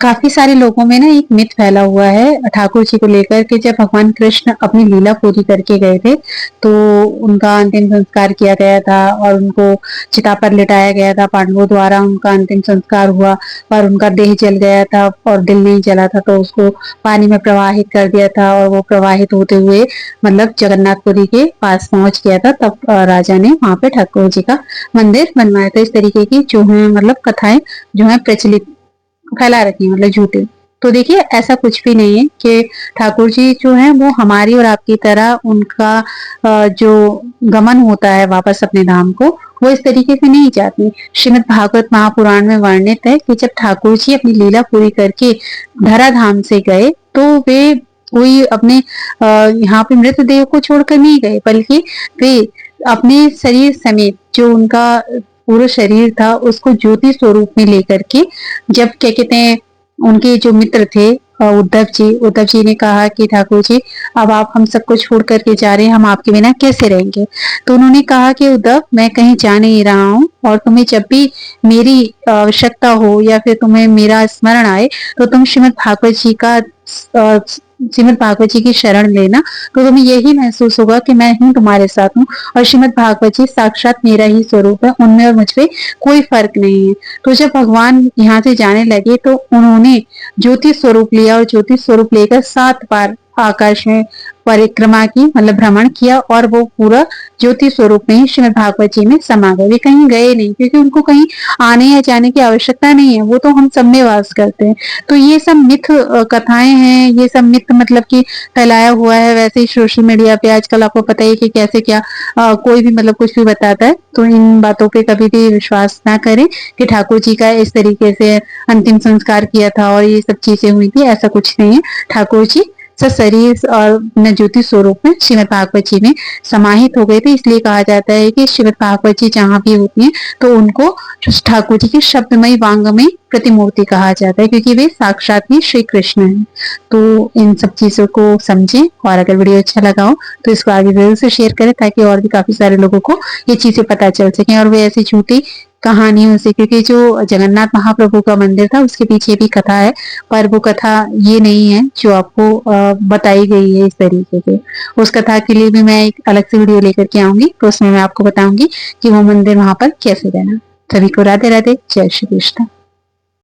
काफी सारे लोगों में ना एक मिथ फैला हुआ है ठाकुर जी को लेकर कि जब भगवान कृष्ण अपनी लीला पूरी करके गए थे तो उनका अंतिम संस्कार किया गया था और उनको चिता पर लिटाया गया था। पांडवों द्वारा उनका अंतिम संस्कार हुआ और उनका देह जल गया था और दिल नहीं जला था, तो उसको पानी में प्रवाहित कर दिया था और वो प्रवाहित होते हुए मतलब जगन्नाथपुरी के पास पहुंच गया था। तब राजा ने वहां पे ठाकुर जी का मंदिर बनवाया था। इस तरीके की जो है मतलब कथाएं जो है प्रचलित फैला रखी है, मतलब झूठे। तो देखिए ऐसा कुछ भी नहीं है कि ठाकुर जी जो है वो हमारी और आपकी तरह उनका जो गमन होता है वापस अपने धाम को, वो इस तरीके से नहीं जाते। श्रीमद् भागवत महापुराण में वर्णित है कि जब ठाकुर जी अपनी लीला पूरी करके धरा धाम से गए तो वे कोई अपने यहाँ पे मृतदेह को छोड़कर नहीं गए, बल्कि वे अपने शरीर समेत जो उनका पूरा शरीर था उसको ज्योति स्वरूप में लेकर के, जब क्या कहते हैं उनके जो मित्र थे उद्धव जी ने कहा कि ठाकुर जी अब आप हम सबको छोड़ करके जा रहे हैं, हम आपके बिना कैसे रहेंगे। तो उन्होंने कहा कि उद्धव मैं कहीं जा नहीं रहा हूँ और तुम्हें जब भी मेरी आवश्यकता हो या फिर तुम्हें मेरा स्मरण आए तो तुम श्रीमद् भागवत जी की शरण लेना, तो तुम्हें यही महसूस होगा कि मैं ही तुम्हारे साथ हूँ और श्रीमद् भागवत जी साक्षात मेरा ही स्वरूप है, उनमें और मुझ में कोई फर्क नहीं है। तो जब भगवान यहाँ से जाने लगे तो उन्होंने ज्योति स्वरूप लिया और ज्योति स्वरूप लेकर 7 बार आकाश में परिक्रमा की, मतलब भ्रमण किया और वो पूरा ज्योति स्वरूप में ही श्रीमद् भागवत जी में समा गए। वे कहीं गए नहीं क्योंकि उनको कहीं आने या जाने की आवश्यकता नहीं है, वो तो हम सब में वास करते हैं। तो ये सब मिथ कथाएं हैं, ये सब मिथ मतलब कि फैलाया हुआ है। वैसे ही सोशल मीडिया पे आजकल आपको पता ही है कि कैसे क्या कोई भी मतलब कुछ भी बताता है, तो इन बातों पे कभी भी विश्वास ना करें कि ठाकुर जी का इस तरीके से अंतिम संस्कार किया था और ये सब चीजें हुई थी, ऐसा कुछ नहीं है। ठाकुर जी सशरीर और न ज्योति स्वरूप में श्रीमद् भागवत जी में समाहित हो गए थे। इसलिए कहा जाता है कि श्रीमद् भागवत जी जहाँ भी होती हैं तो उनको ठाकुर जी की शब्दमयी वांगमयी प्रतिमूर्ति कहा जाता है, क्योंकि वे साक्षात ही श्री कृष्ण हैं। तो इन सब चीजों को समझें और अगर वीडियो अच्छा लगा हो तो इसको आगे जरूर से शेयर करें ताकि और भी काफी सारे लोगों को ये चीजें पता चल सके और वे ऐसी झूठी कहानियों से, क्योंकि जो जगन्नाथ महाप्रभु का मंदिर था उसके पीछे भी कथा है, पर वो कथा ये नहीं है जो आपको बताई गई है इस तरीके से। उस कथा के लिए भी मैं एक अलग से वीडियो लेकर के आऊंगी, तो उसमें मैं आपको बताऊंगी कि वो मंदिर वहां पर कैसे रहना। सभी को राधे राधे, जय श्री कृष्ण।